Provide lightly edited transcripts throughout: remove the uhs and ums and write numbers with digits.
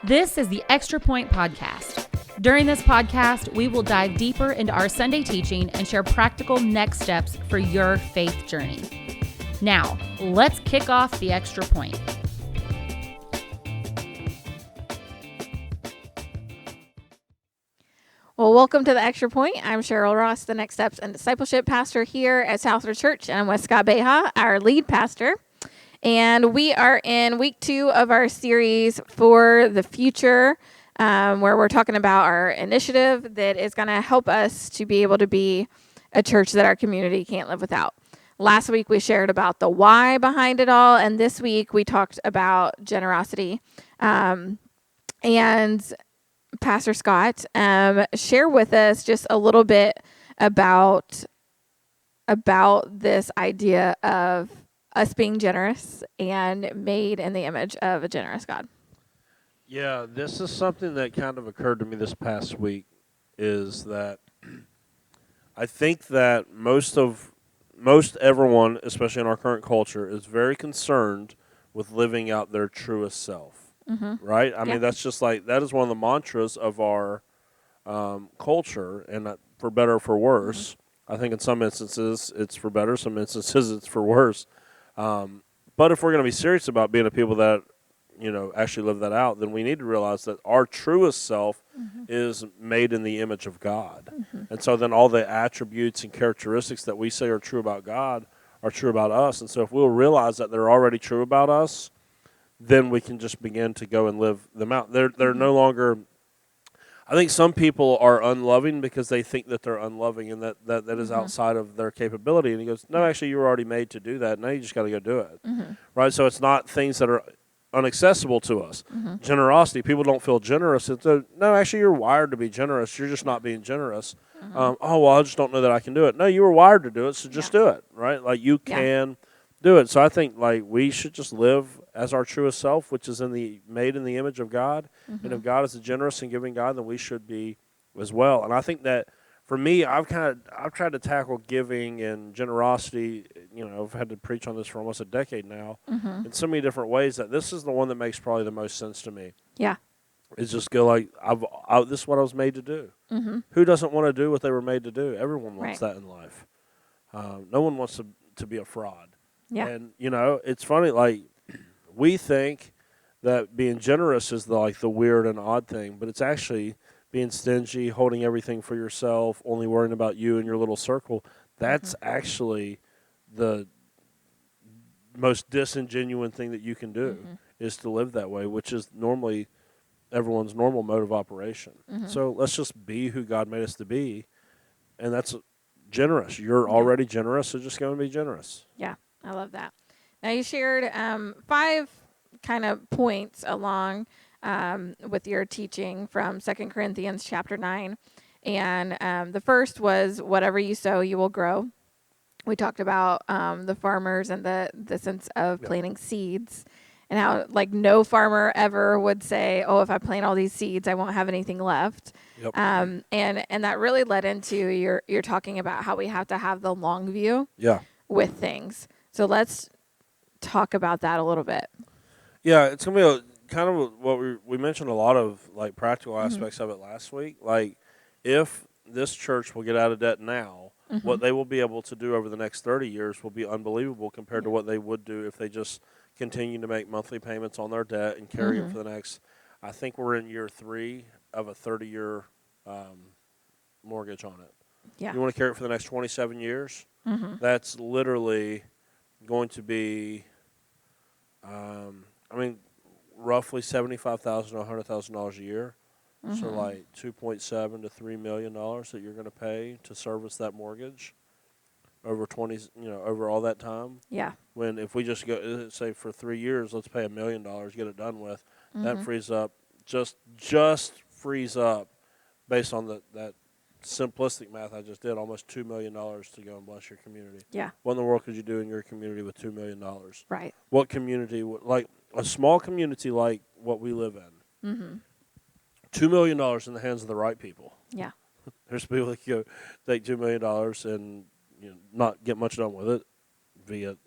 This is the Extra Point Podcast. During this podcast, we will dive deeper into our Sunday teaching and share practical next steps for your faith journey. Now, let's kick off the Extra Point. Well, welcome to the Extra Point. I'm Cheryl Ross, the Next Steps and Discipleship Pastor here at Southwood Church, and I'm with Scott Beha, our lead pastor. And we are in week 2 of our series for the future, where we're talking about our initiative that is going to help us to be able to be a church that our community can't live without. Last week, we shared about the why behind it all, and this week, we talked about generosity. And Pastor Scott, share with us just a little bit about this idea of us being generous and made in the image of a generous God. Yeah, this is something that kind of occurred to me this past week, is that I think that most everyone, especially in our current culture, is very concerned with living out their truest self, right? I mean, that's just like, that is one of the mantras of our culture, and for better or for worse. I think in some instances it's for better, some instances it's for worse. But if we're going to be serious about being a people that, actually live that out, then we need to realize that our truest self is made in the image of God. And so then all the attributes and characteristics that we say are true about God are true about us. And so if we'll realize that they're already true about us, then we can just begin to go and live them out. They're no longer... I think some people are unloving because they think that they're unloving and that is outside of their capability. And he goes, no, actually, you were already made to do that. Now you just got to go do it. Right? So it's not things that are unaccessible to us. Generosity, people don't feel generous. It's no, actually, you're wired to be generous. You're just not being generous. Oh, well, I just don't know that I can do it. No, you were wired to do it, so just do it. Right? Like, you can do it. So I think, like, we should just live as our truest self, which is made in the image of God. And if God is a generous and giving God, then we should be as well. And I think that for me, I've tried to tackle giving and generosity. I've had to preach on this for almost a decade now in so many different ways that this is the one that makes probably the most sense to me. Yeah. It's just go like, this is what I was made to do. Who doesn't want to do what they were made to do? Everyone wants that in life. No one wants to be a fraud. Yeah. And, it's funny, like, we think that being generous is the weird and odd thing, but it's actually being stingy, holding everything for yourself, only worrying about you and your little circle. That's actually the most disingenuous thing that you can do is to live that way, which is normally everyone's normal mode of operation. So let's just be who God made us to be, and that's generous. You're already generous, so just go and be generous. Yeah, I love that. Now, you shared 5 kind of points along with your teaching from 2 Corinthians chapter 9. And the first was, whatever you sow, you will grow. We talked about the farmers and the sense of planting seeds, and how, like, no farmer ever would say, oh, if I plant all these seeds, I won't have anything left. And that really led into you're talking about how we have to have the long view with things. So let's talk about that a little bit. Yeah, it's going to be kind of what we mentioned, a lot of like practical aspects of it last week. Like, if this church will get out of debt now, what they will be able to do over the next 30 years will be unbelievable compared to what they would do if they just continue to make monthly payments on their debt and carry it for the next, I think we're in year 3 of a 30-year mortgage on it. Yeah. You want to carry it for the next 27 years? That's literally going to be, roughly $75,000 to $100,000 a year. So like $2.7 to $3 million that you're going to pay to service that mortgage over over all that time. Yeah. When if we just go, say for 3 years, let's pay $1 million, get it done with. That frees up, just frees up, based on that simplistic math I just did, almost $2 million to go and bless your community. Yeah. What in the world could you do in your community with $2 million? Right. What community like a small community like what we live in? $2 million in the hands of the right people. Yeah. There's people that can go take $2 million and not get much done with it via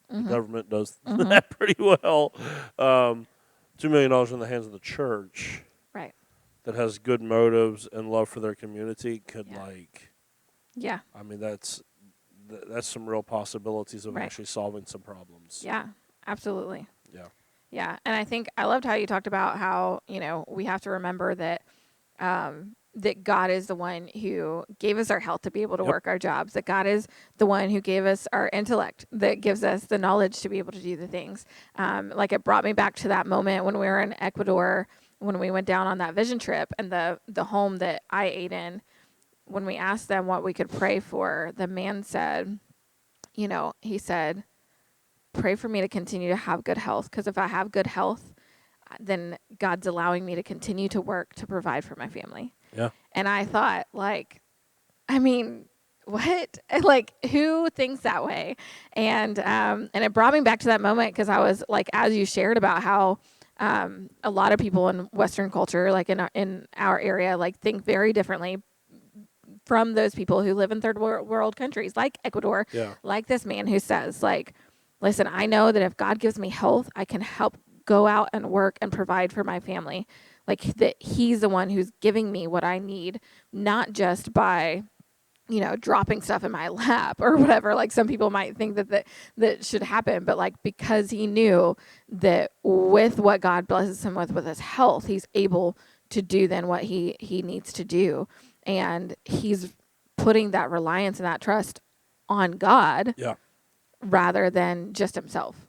the government does that pretty well. $2 million in the hands of the church Right. that has good motives and love for their community could Yeah. I mean, that's some real possibilities of Right. actually solving some problems. Yeah, absolutely. Yeah. Yeah. And I think I loved how you talked about how, we have to remember that that God is the one who gave us our health to be able to work our jobs, that God is the one who gave us our intellect, that gives us the knowledge to be able to do the things. Like it brought me back to that moment when we were in Ecuador, when we went down on that vision trip, and the home that I ate in, when we asked them what we could pray for, the man said, he said, pray for me to continue to have good health, because if I have good health, then God's allowing me to continue to work to provide for my family. Yeah. And I thought, I mean, what? Like, who thinks that way? And it brought me back to that moment, because I was like, as you shared about how a lot of people in Western culture, like in our area, like think very differently from those people who live in third world countries, like Ecuador, like this man who says, like, listen, I know that if God gives me health, I can help go out and work and provide for my family. Like that he's the one who's giving me what I need, not just by, dropping stuff in my lap or whatever. Like some people might think that should happen, but like, because he knew that with what God blesses him with his health, he's able to do then what he needs to do. And he's putting that reliance and that trust on God rather than just himself.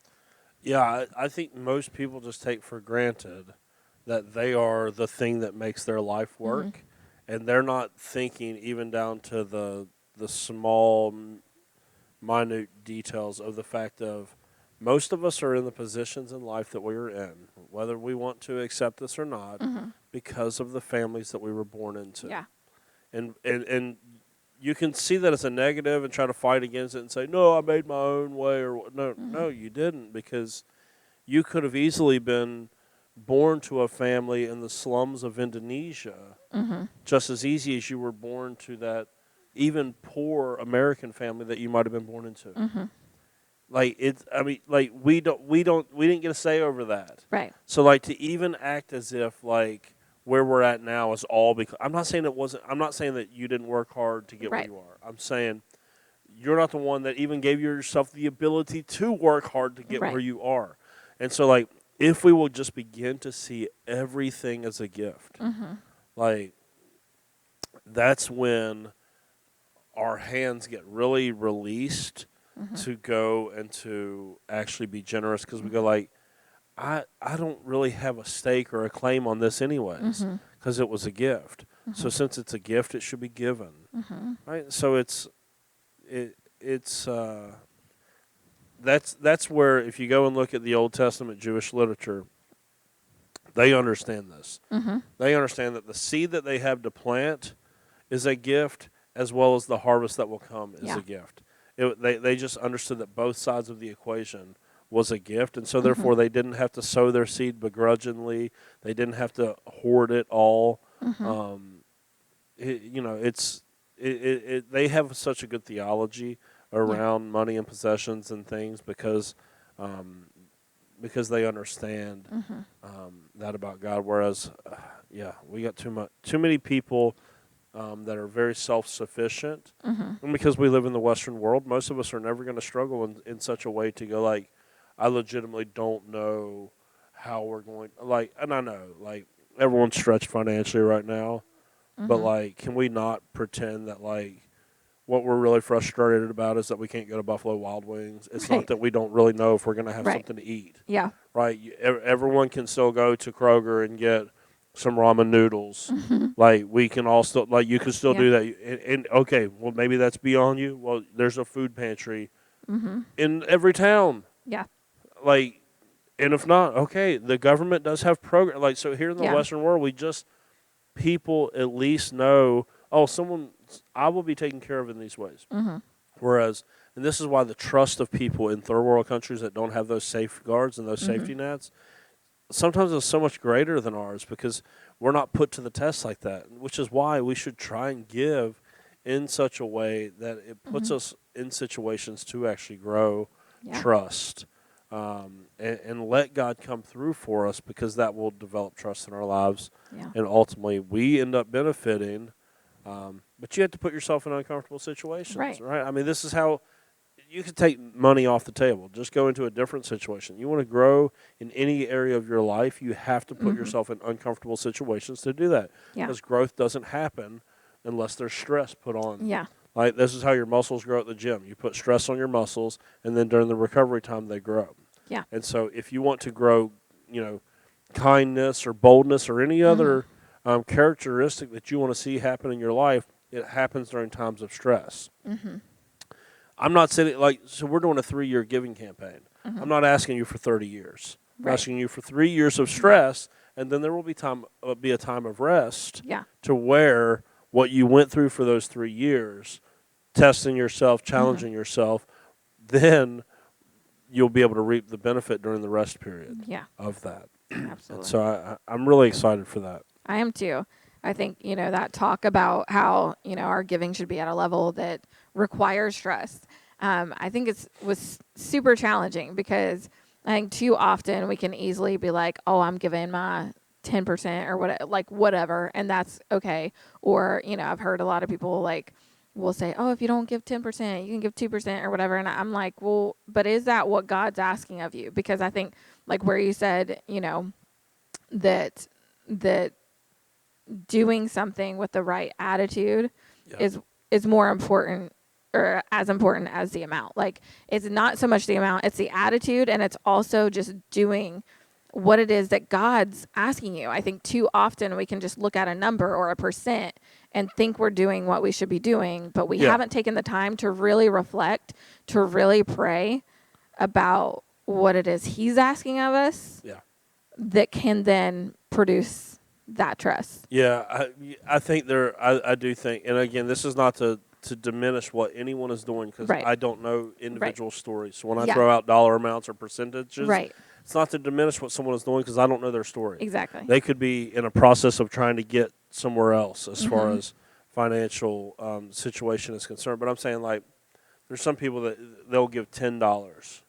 Yeah, I think most people just take for granted that they are the thing that makes their life work, and they're not thinking even down to the small, minute details of the fact of most of us are in the positions in life that we are in, whether we want to accept this or not, because of the families that we were born into. Yeah. And you can see that as a negative and try to fight against it and say, no, I made my own way. Or no, you didn't, because you could have easily been born to a family in the slums of Indonesia just as easy as you were born to that even poor American family that you might have been born into. Like we didn't get a say over that. Right. So like to even act as if like where we're at now is all because I'm not saying that you didn't work hard to get where you are. I'm saying you're not the one that even gave yourself the ability to work hard to get where you are. And so like if we will just begin to see everything as a gift, like that's when our hands get really released to go and to actually be generous, because we go like, I don't really have a stake or a claim on this anyways, because it was a gift. So since it's a gift, it should be given, right? So that's where if you go and look at the Old Testament Jewish literature, they understand this. They understand that the seed that they have to plant is a gift, as well as the harvest that will come is a gift. They just understood that both sides of the equation was a gift, and so therefore they didn't have to sow their seed begrudgingly. They didn't have to hoard it all. They have such a good theology around money and possessions and things because they understand that about God. Whereas, we got too many people that are very self-sufficient, and because we live in the Western world, most of us are never going to struggle in such a way to go like, I legitimately don't know how we're going. Like, and I know like everyone's stretched financially right now, but like, can we not pretend that like what we're really frustrated about is that we can't go to Buffalo Wild Wings? It's not that we don't really know if we're going to have something to eat. Yeah. Right. Everyone can still go to Kroger and get some ramen noodles. Like we can all still, like you can still do that. And okay, well maybe that's beyond you. Well, there's a food pantry in every town. Yeah. Like, and if not, okay, the government does have program. Like, so here in the Western world, people at least know, I will be taken care of in these ways. Whereas, and this is why the trust of people in third world countries that don't have those safeguards and those safety nets, sometimes it's so much greater than ours, because we're not put to the test like that, which is why we should try and give in such a way that it puts us in situations to actually grow trust and let God come through for us, because that will develop trust in our lives. Yeah. And ultimately, we end up benefiting. But you have to put yourself in uncomfortable situations, Right. right? I mean, this is how you can take money off the table. Just go into a different situation. You want to grow in any area of your life, you have to put yourself in uncomfortable situations to do that. Yeah. Because growth doesn't happen unless there's stress put on. Yeah. Like, this is how your muscles grow at the gym. You put stress on your muscles, and then during the recovery time, they grow. Yeah. And so if you want to grow, kindness or boldness or any other characteristic that you want to see happen in your life, it happens during times of stress. I'm not saying so we're doing a 3-year giving campaign. I'm not asking you for 30 years. I'm Right. asking you for 3 years of stress, and then there will be a time of rest. Yeah. To where what you went through for those 3 years, testing yourself, challenging yourself, then you'll be able to reap the benefit during the rest period Yeah. of that. Absolutely. And so I'm really excited for that. I am too. I think, that talk about how, our giving should be at a level that requires trust. I think was super challenging, because I think too often we can easily be like, oh, I'm giving my 10% or whatever, and that's okay. Or, I've heard a lot of people will say, oh, if you don't give 10%, you can give 2% or whatever. And I'm like, well, but is that what God's asking of you? Because I think where you said, that doing something with the right attitude is more important, or as important as the amount. It's not so much the amount, it's the attitude, and it's also just doing what it is that God's asking you. I think too often we can just look at a number or a percent and think we're doing what we should be doing, but we haven't taken the time to really reflect, to really pray about what it is He's asking of us. Yeah. That can then produce that trust. Yeah, I think I do think, and again, this is not to diminish what anyone is doing, because I don't know individual stories. So when I throw out dollar amounts or percentages, it's not to diminish what someone is doing, because I don't know their story. Exactly. They could be in a process of trying to get somewhere else as far as financial situation is concerned. But I'm saying, there's some people that they'll give $10,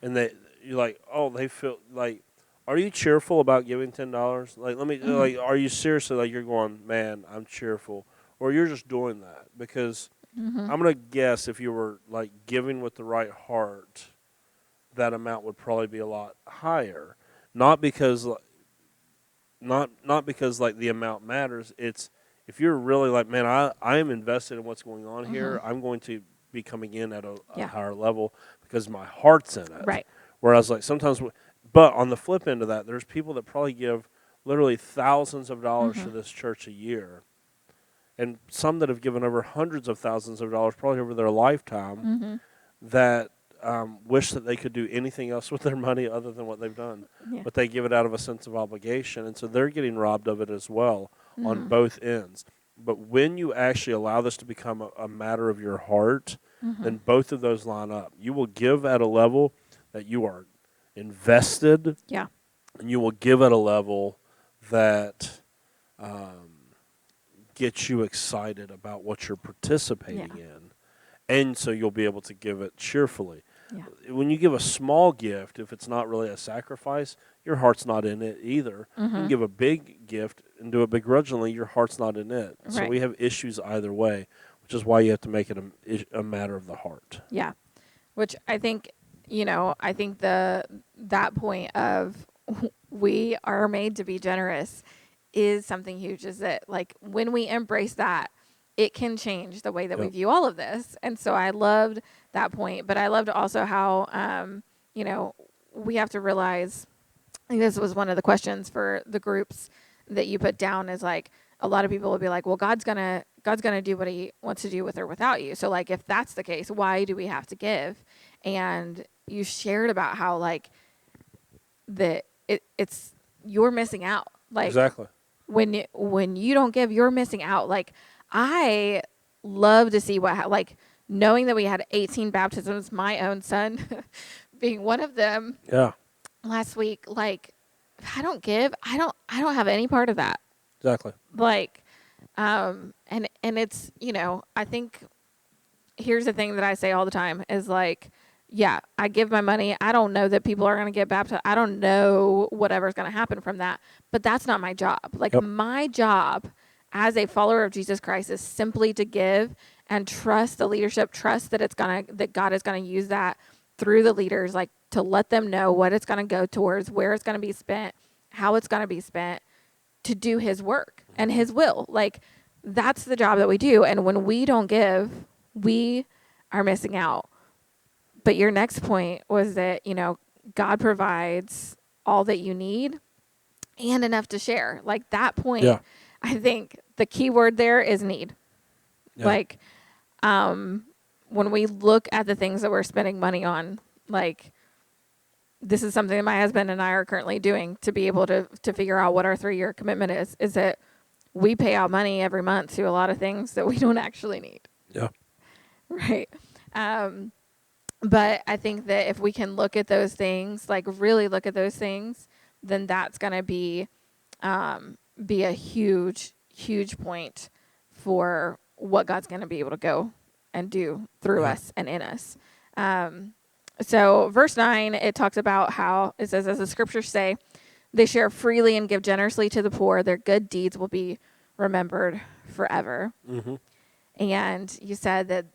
and you're like, oh, they feel like. Are you cheerful about giving $10? Let me are you seriously you're going, man, I'm cheerful, or you're just doing that because I'm gonna guess if you were giving with the right heart, that amount would probably be a lot higher. Not because not because the amount matters. It's if you're really man, I am invested in what's going on here. I'm going to be coming in at a higher level because my heart's in it. Right. Whereas sometimes. But on the flip end of that, there's people that probably give literally thousands of dollars to this church a year, and some that have given over hundreds of thousands of dollars probably over their lifetime that wish that they could do anything else with their money other than what they've done. Yeah. But they give it out of a sense of obligation, and so they're getting robbed of it as well on both ends. But when you actually allow this to become a matter of your heart, then both of those line up. You will give at a level that you are invested, and you will give at a level that gets you excited about what you're participating in, and so you'll be able to give it cheerfully. When you give a small gift, if it's not really a sacrifice, your heart's not in it either. You can give a big gift and do it begrudgingly, your heart's not in it. So we have issues either way, which is why you have to make it a matter of the heart. Yeah, which I think I think that point of we are made to be generous is something huge. Is that when we embrace that, it can change the way that we view all of this. And so I loved that point, but I loved also how we have to realize. I think this was one of the questions for the groups that you put down. Is a lot of people will be like, well, God's gonna do what He wants to do with or without you. So if that's the case, why do we have to give? And you shared about how it's you're missing out. Exactly. When you don't give, you're missing out. I love to see knowing that we had 18 baptisms, my own son being one of them. Yeah. Last week, if I don't give, I don't have any part of that. Exactly. And it's I think here's the thing that I say all the time is yeah, I give my money. I don't know that people are going to get baptized. I don't know whatever's going to happen from that. But that's not my job. Like, Yep. my job as a follower of Jesus Christ is simply to give and trust the leadership, trust that that God is going to use that through the leaders, like to let them know what it's going to go towards, where it's going to be spent, how it's going to be spent, to do his work and his will. Like, that's the job that we do. And when we don't give, we are missing out. But your next point was that, God provides all that you need and enough to share. Like, that point, Yeah. I think the key word there is need. Yeah. Like, when we look at the things that we're spending money on, like, this is something that my husband and I are currently doing to be able to figure out what our 3-year commitment is that we pay out money every month to a lot of things that we don't actually need. Yeah. Right. But I think that if we can look at those things, like really look at those things, then that's going to be a huge, huge point for what God's going to be able to go and do through us and in us. So verse 9, it talks about how it says, as the scriptures say, they share freely and give generously to the poor. Their good deeds will be remembered forever. Mm-hmm. And you said that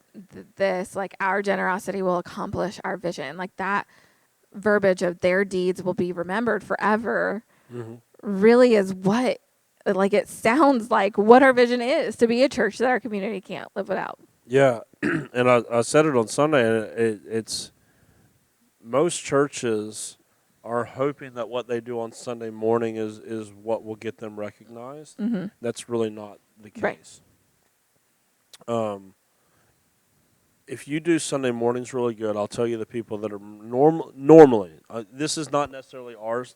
this, like, our generosity will accomplish our vision. Like, that verbiage of their deeds will be remembered forever really is what, like, it sounds like what our vision is, to be a church that our community can't live without. Yeah, and I said it on Sunday, and it's most churches are hoping that what they do on Sunday morning is what will get them recognized. Mm-hmm. That's really not the case. Right. If you do Sunday mornings really good, I'll tell you the people that are normally, this is not necessarily ours.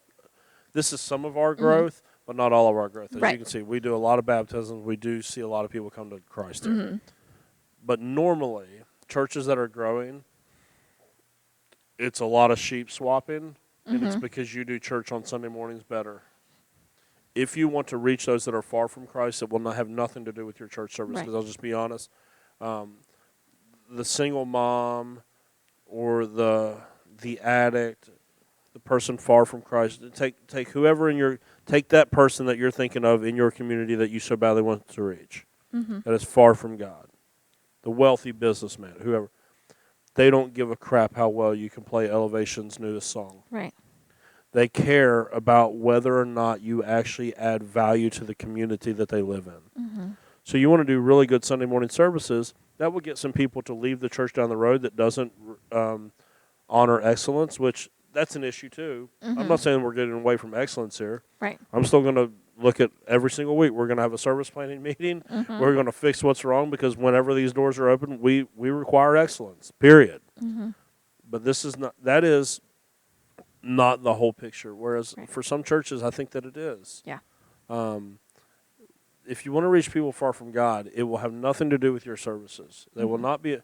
This is some of our growth, but not all of our growth. As you can see, we do a lot of baptisms. We do see a lot of people come to Christ here. But normally, churches that are growing, it's a lot of sheep swapping, and it's because you do church on Sunday mornings better. If you want to reach those that are far from Christ, it will not have nothing to do with your church service, because I'll just be honest. The single mom or the addict, the person far from Christ, take whoever take that person that you're thinking of in your community that you so badly want to reach, that is far from God. The wealthy businessman, whoever, they don't give a crap how well you can play Elevation's newest song. Right. They care about whether or not you actually add value to the community that they live in. So you want to do really good Sunday morning services. That will get some people to leave the church down the road that doesn't honor excellence, which that's an issue too. I'm not saying we're getting away from excellence here. Right. I'm still going to look at every single week. We're going to have a service planning meeting. We're going to fix what's wrong, because whenever these doors are open, we require excellence, period. But that is not the whole picture. Whereas for some churches, I think that it is. Yeah. If you want to reach people far from God, it will have nothing to do with your services. They will not be.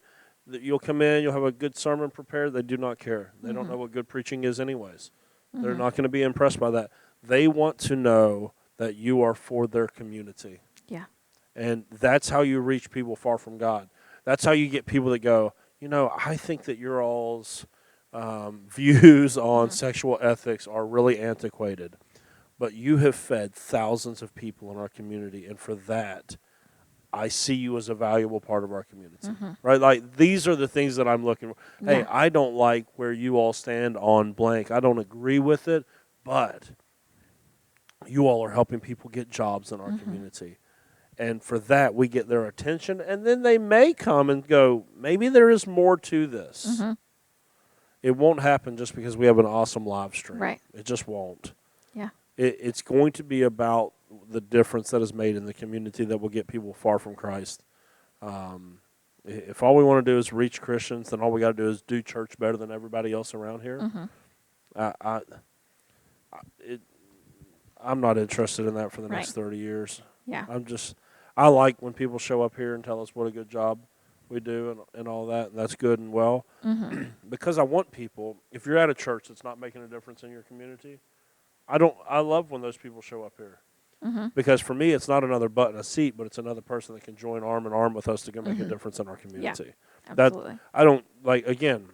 You'll come in, you'll have a good sermon prepared. They do not care. They don't know what good preaching is anyways. They're not going to be impressed by that. They want to know that you are for their community. Yeah. And that's how you reach people far from God. That's how you get people that go, I think that your all's views on sexual ethics are really antiquated. But you have fed thousands of people in our community, and for that, I see you as a valuable part of our community. Right? Like, these are the things that I'm looking for. Hey, I don't like where you all stand on blank. I don't agree with it, but you all are helping people get jobs in our community. And for that, we get their attention, and then they may come and go, maybe there is more to this. It won't happen just because we have an awesome live stream. Right. It just won't. Yeah. It's going to be about the difference that is made in the community that will get people far from Christ. If all we want to do is reach Christians, then all we got to do is do church better than everybody else around here. I'm not interested in that for the next 30 years. Yeah. I like when people show up here and tell us what a good job we do and all that, and that's good and well. Because I want people, if you're at a church that's not making a difference in your community, I love when those people show up here. Because for me, it's not another butt in a seat, but it's another person that can join arm in arm with us to go make a difference in our community. Yeah, absolutely. I don't, again,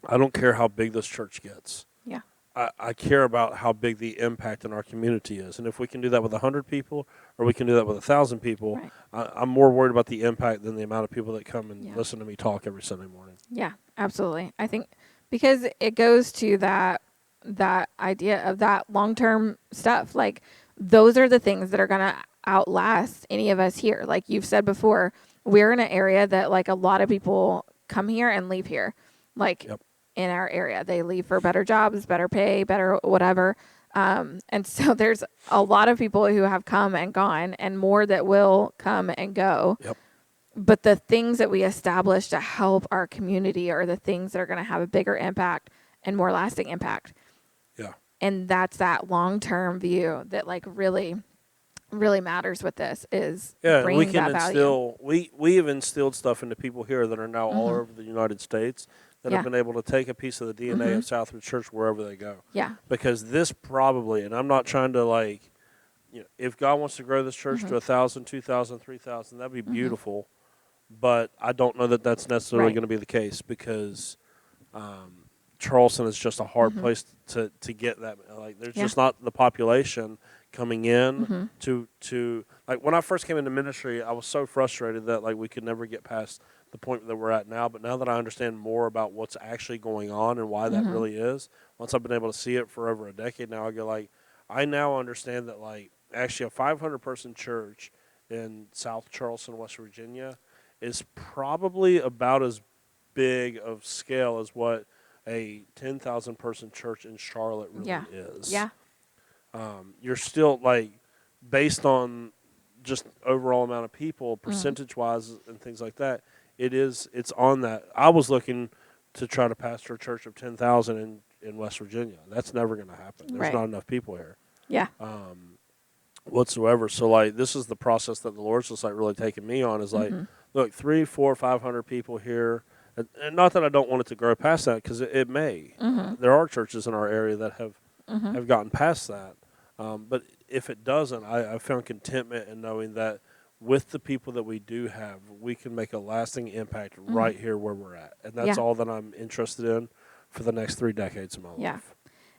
I don't care how big this church gets. Yeah. I care about how big the impact in our community is. And if we can do that with 100 people or we can do that with 1,000 people, Right. I'm more worried about the impact than the amount of people that come and Yeah. listen to me talk every Sunday morning. Yeah, absolutely. I think because it goes to that idea of that long-term stuff. Like those are the things that are going to outlast any of us here. Like you've said before, we're in an area that like a lot of people come here and leave here. Like Yep. in our area, they leave for better jobs, better pay, better whatever. And so there's a lot of people who have come and gone and more that will come and go. Yep. But the things that we establish to help our community are the things that are going to have a bigger impact and more lasting impact. Yeah. And that's that long-term view that like really, really matters with this is Yeah, bringing we can that value. instill. We have instilled stuff into people here that are now all over the United States that Yeah. have been able to take a piece of the DNA of Southwood Church wherever they go. Yeah. Because this probably, and I'm not trying to like, if God wants to grow this church to 1,000, 2,000, 3,000, that'd be beautiful. But I don't know that that's necessarily Right. going to be the case because Charleston is just a hard place to get that. Like, there's just not the population coming in to like when I first came into ministry, I was so frustrated that like we could never get past the point that we're at now. But now that I understand more about what's actually going on and why that really is, once I've been able to see it for over a decade now, I go like, I now understand that like actually a 500 person church in South Charleston, West Virginia, is probably about as big of scale as what a 10,000 person church in Charlotte really is. Yeah. You're still like based on just overall amount of people, percentage wise and things like that. It's on that. I was looking to try to pastor a church of 10,000 in West Virginia. That's never going to happen. There's not enough people here. Yeah. Whatsoever. So like this is the process that the Lord's just like really taking me on is like, look, 300, 400, 500 people here. And not that I don't want it to grow past that because it may. There are churches in our area that have gotten past that. But if it doesn't, I found contentment in knowing that with the people that we do have, we can make a lasting impact right here where we're at. And that's all that I'm interested in for the next 3 decades of my life.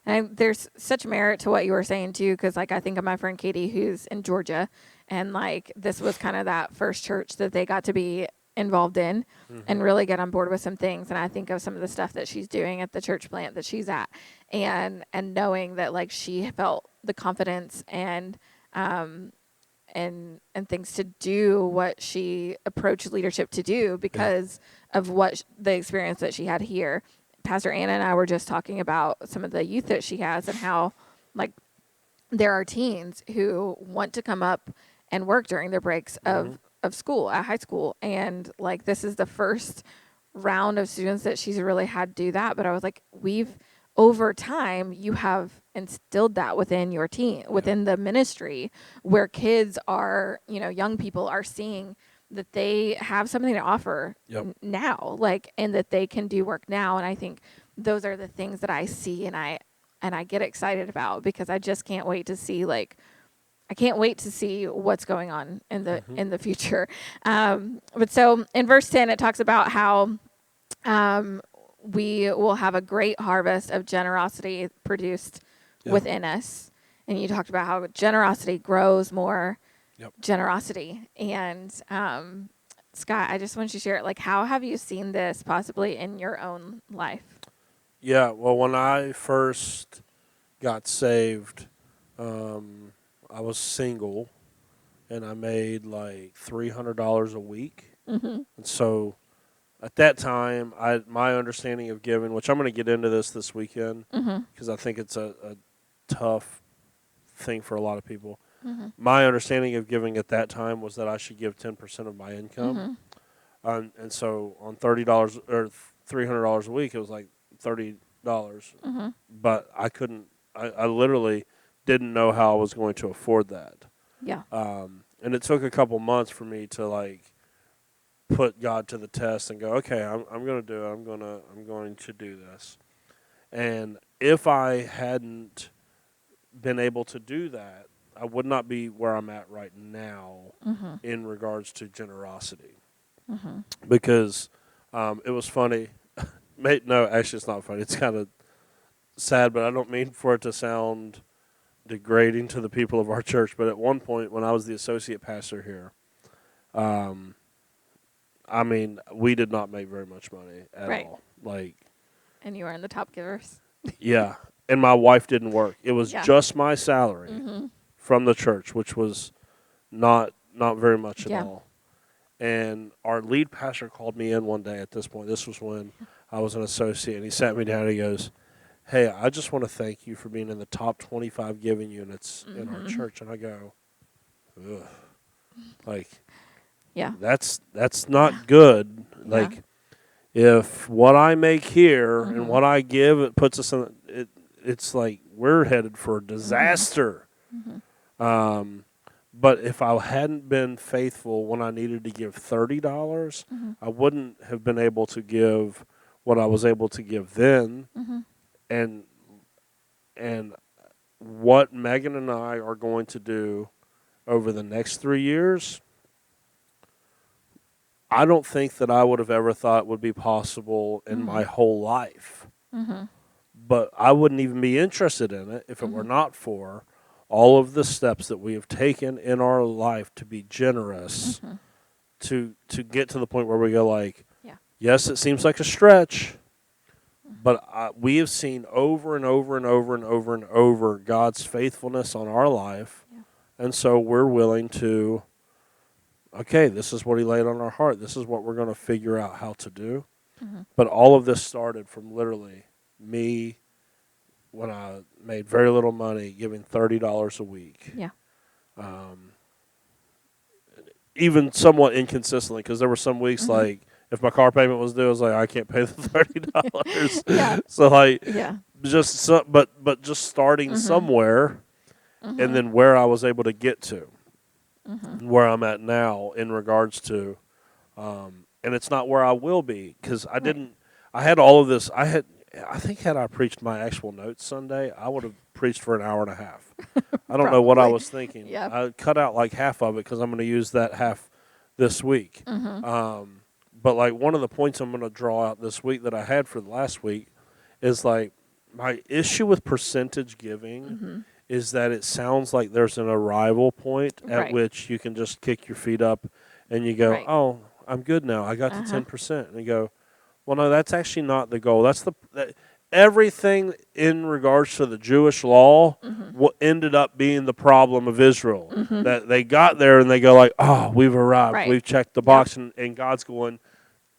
And there's such merit to what you were saying too, because like I think of my friend Katie who's in Georgia, and like this was kind of that first church that they got to be involved in and really get on board with some things. And I think of some of the stuff that she's doing at the church plant that she's at, and knowing that like she felt the confidence and things to do what she approached leadership to do because of what the experience that she had here. Pastor Anna and I were just talking about some of the youth that she has and how like there are teens who want to come up and work during their breaks of school at high school. And like, this is the first round of students that she's really had to do that. But I was like, over time, you have instilled that within your team, within the ministry where kids are, young people are seeing that they have something to offer now, like, and that they can do work now. And I think those are the things that I see and I get excited about because I just can't wait to see, I can't wait to see what's going on in the future. But so in verse 10, it talks about how we will have a great harvest of generosity produced within us. And you talked about how generosity grows more generosity. And Scott, I just want you to share it. Like, how have you seen this possibly in your own life? Yeah, well, when I first got saved, I was single, and I made like $300 a week. And so at that time, my understanding of giving, which I'm going to get into this weekend, because I think it's a tough thing for a lot of people. My understanding of giving at that time was that I should give 10% of my income. And so on $30 or $300 a week, it was like $30. But I couldn't, I literally didn't know how I was going to afford that. Yeah. And it took a couple months for me to like put God to the test and go, okay, I'm going to do it. I'm going to do this. And if I hadn't been able to do that, I would not be where I'm at right now in regards to generosity. Because it was funny. no, actually, it's not funny. It's kind of sad, but I don't mean for it to sound degrading to the people of our church. But at one point, when I was the associate pastor here, I mean, we did not make very much money at Right. all. Like, And you are in the top givers. yeah, and my wife didn't work. It was Yeah. just my salary Mm-hmm. from the church, which was not very much at Yeah. all. And our lead pastor called me in one day at this point. This was when I was an associate, and he sat me down and he goes, "Hey, I just want to thank you for being in the top 25 giving units in our church." And I go, ugh. Like, Yeah. that's not good. Yeah. Like, if what I make here and what I give, it puts us in it. It's like we're headed for a disaster. But if I hadn't been faithful when I needed to give $30, I wouldn't have been able to give what I was able to give then. And what Megan and I are going to do over the next 3 years, I don't think that I would have ever thought would be possible in my whole life. But I wouldn't even be interested in it if it were not for all of the steps that we have taken in our life to be generous, to get to the point where we go like, yes, it seems like a stretch, but we have seen over and over and over and over and over God's faithfulness on our life, and so we're willing to, okay, this is what he laid on our heart. This is what we're going to figure out how to do. But all of this started from literally me when I made very little money, giving $30 a week. Yeah. Even somewhat inconsistently, because there were some weeks like if my car payment was due, I was like, I can't pay the $30. Yeah. So like, Yeah. but just starting somewhere, and then where I was able to get to, where I'm at now in regards to, and it's not where I will be because I didn't. I had all of this. I think had I preached my actual notes Sunday, I would have preached for an hour and a half. I don't know what I Probably. was thinking. Yeah. I cut out like half of it because I'm going to use that half this week. But like one of the points I'm going to draw out this week that I had for the last week is like my issue with percentage giving is that it sounds like there's an arrival point at which you can just kick your feet up and you go, oh, I'm good now. I got to 10%. And you go, well, no, that's actually not the goal. That's everything in regards to the Jewish law what ended up being the problem of Israel. That they got there and they go like, oh, we've arrived. We've checked the box. And God's going,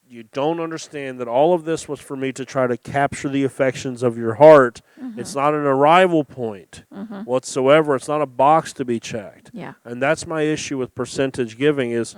you don't understand that all of this was for me to try to capture the affections of your heart. It's not an arrival point whatsoever. It's not a box to be checked. Yeah. And that's my issue with percentage giving is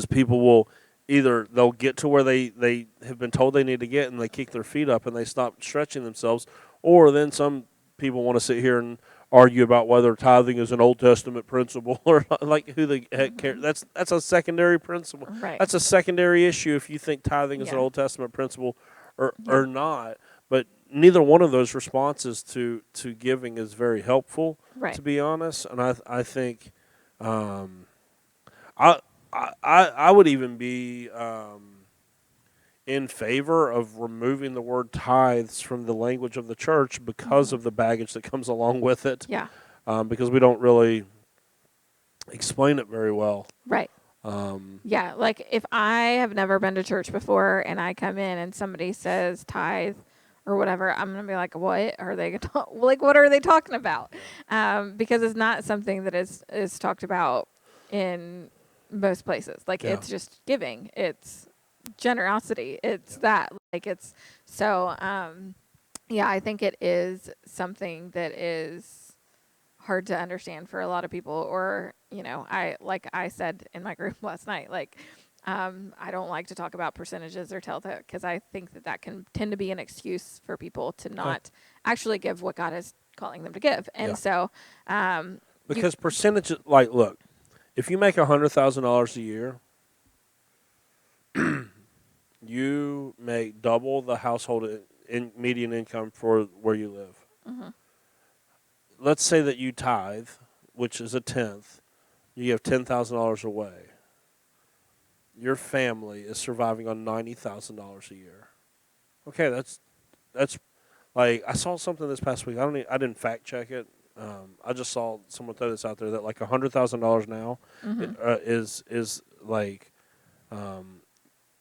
people will either they'll get to where they have been told they need to get and they kick their feet up and they stop stretching themselves, or then some people want to sit here and argue about whether tithing is an Old Testament principle or not. Like who the heck cares? That's a secondary principle. Right. That's a secondary issue if you think tithing is an Old Testament principle or not. But neither one of those responses to giving is very helpful, to be honest. And I think I would even be in favor of removing the word tithes from the language of the church because of the baggage that comes along with it. Yeah. Because we don't really explain it very well. Right. Yeah. Like if I have never been to church before and I come in and somebody says tithe or whatever, I'm going to be like, what are they like? What are they talking about? Because it's not something that is talked about in most places. Like it's just giving. It's generosity. It's that. Like it's so. Yeah, I think it is something that is hard to understand for a lot of people. Or I said in my group last night, like. I don't like to talk about percentages or tell that because I think that can tend to be an excuse for people to not actually give what God is calling them to give. And so, because percentages, like, look, if you make $100,000 a year, you make double the household median income for where you live. Let's say that you tithe, which is a tenth. You have $10,000 away. Your family is surviving on $90,000 a year. Okay, that's like I saw something this past week. I didn't fact check it. I just saw someone throw this out there that like $100,000 now is like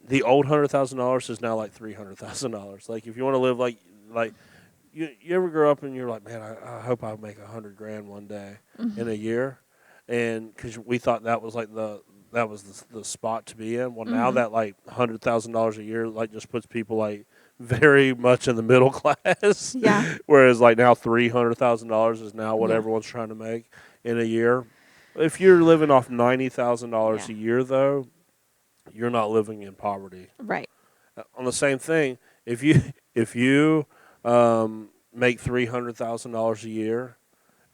the old $100,000 is now like $300,000. Like if you want to live like you ever grow up and you're like, man, I hope I make $100,000 one day in a year, and because we thought that was like the spot to be in. Well, now that like $100,000 a year like just puts people like very much in the middle class. Yeah. Whereas like now $300,000 is now what Yeah. everyone's trying to make in a year. If you're living off $90,000 a year, though, you're not living in poverty. Right. On the same thing, if you make $300,000 a year,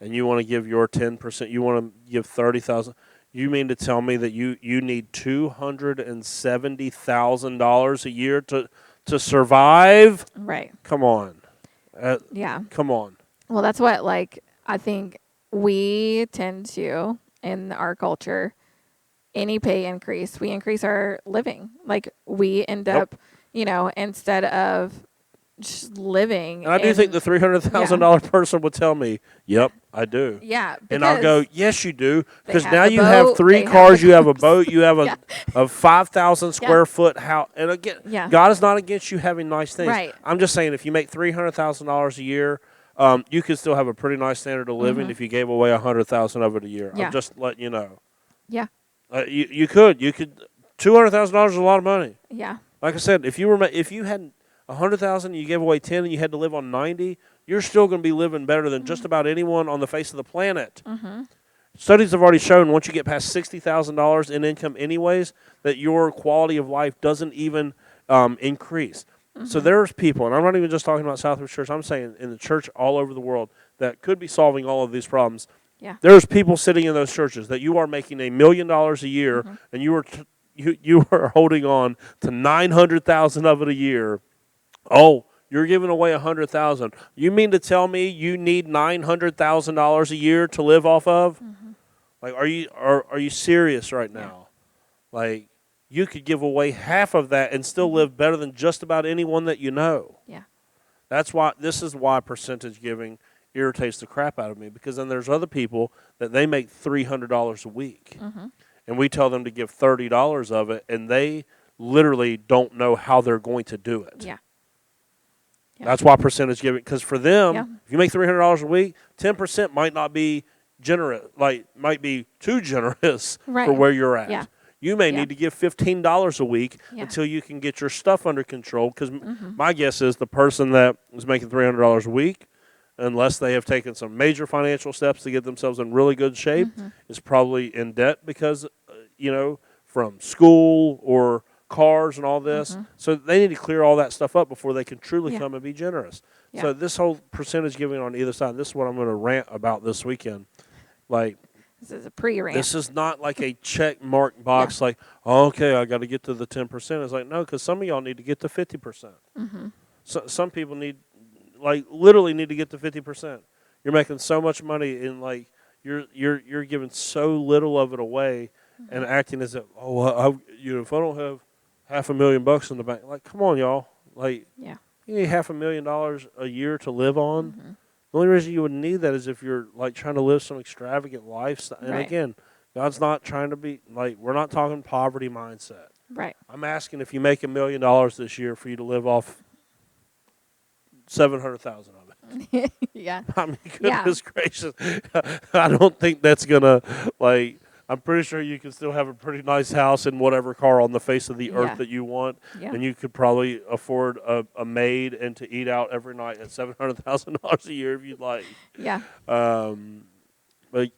and you want to give your 10%, you want to give 30,000. You mean to tell me that you need $270,000 a year to survive? Right. Come on. Yeah. Come on. Well, that's what, like, I think we tend to, in our culture, any pay increase, we increase our living. Like, we end up, instead of just living. And I do think the $300,000 person would tell me, yep, I do. Yeah. And I'll go, yes, you do. Because have now the you have boat, 3 they have cars, the you have a cars. boat, you have a 5,000 square foot house. And again, Yeah. God is not against you having nice things. Right. I'm just saying if you make $300,000 a year, you could still have a pretty nice standard of living if you gave away $100,000 of it a year. Yeah. I'm just letting you know. Yeah. You could. $200,000 is a lot of money. Yeah. Like I said, if you had $100,000 and you gave away 10 and you had to live on 90, you're still going to be living better than just about anyone on the face of the planet. Studies have already shown once you get past $60,000 in income anyways, that your quality of life doesn't even increase. So there's people, and I'm not even just talking about Southwest Church, I'm saying in the church all over the world that could be solving all of these problems. Yeah. There's people sitting in those churches that you are making $1 million a year, and you are holding on to $900,000 of it a year. Oh, you're giving away $100,000. You mean to tell me you need $900,000 a year to live off of? Like, are you serious right now? Like, you could give away half of that and still live better than just about anyone that you know. Yeah. This is why percentage giving irritates the crap out of me, because then there's other people that they make $300 a week, and we tell them to give $30 of it, and they literally don't know how they're going to do it. Yeah. That's why percentage giving, because for them, if you make $300 a week, 10% might not be generous, like might be too generous for where you're at. Yeah. You may need to give $15 a week until you can get your stuff under control, because my guess is the person that is making $300 a week, unless they have taken some major financial steps to get themselves in really good shape, is probably in debt because, from school or cars and all this. So they need to clear all that stuff up before they can truly come and be generous. Yeah. So this whole percentage giving on either side, this is what I'm going to rant about this weekend. Like, This is a pre-rant. this is not like a check mark box like, oh, okay, I got to get to the 10%. It's like, no, because some of y'all need to get to 50%. So, some people literally need to get to 50%. You're making so much money and like you're giving so little of it away and acting as if, if I don't have $500,000 in the bank, like, come on, y'all. Like, you need $500,000 a year to live on. The only reason you would need that is if you're like trying to live some extravagant lifestyle. And again, God's not trying to be like, we're not talking poverty mindset. Right. I'm asking if you make $1 million this year for you to live off 700,000 of it. Yeah. I mean, goodness gracious. I don't think that's going to, like, I'm pretty sure you can still have a pretty nice house and whatever car on the face of the earth that you want. Yeah. And you could probably afford a maid and to eat out every night at $700,000 a year if you'd like. Yeah. But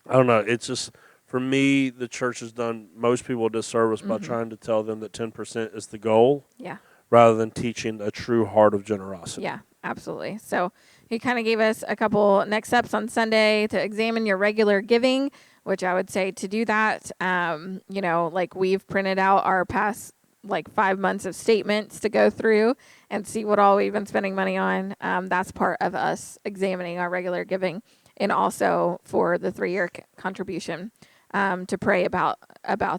I don't know. It's just, for me, the church has done most people a disservice by trying to tell them that 10% is the goal. Yeah. Rather than teaching a true heart of generosity. Yeah, absolutely. So he kind of gave us a couple next steps on Sunday to examine your regular giving, which I would say to do that, like we've printed out our past 5 months of statements to go through and see what all we've been spending money on. That's part of us examining our regular giving, and also for the 3-year contribution to pray about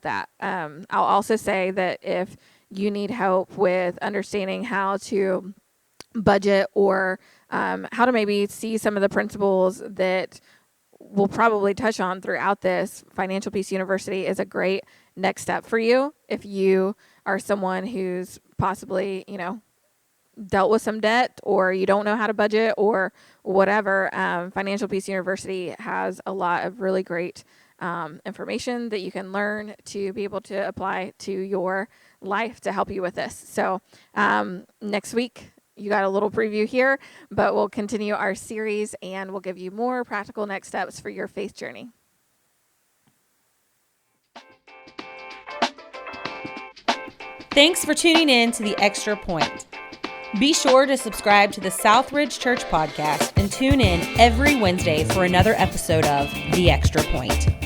that. I'll also say that if you need help with understanding how to budget, or how to maybe see some of the principles that we'll probably touch on throughout this, Financial Peace University is a great next step for you. If you are someone who's possibly, dealt with some debt, or you don't know how to budget, or whatever, Financial Peace University has a lot of really great information that you can learn to be able to apply to your life to help you with this. So next week, you got a little preview here, but we'll continue our series and we'll give you more practical next steps for your faith journey. Thanks for tuning in to The Extra Point. Be sure to subscribe to the Southridge Church podcast and tune in every Wednesday for another episode of The Extra Point.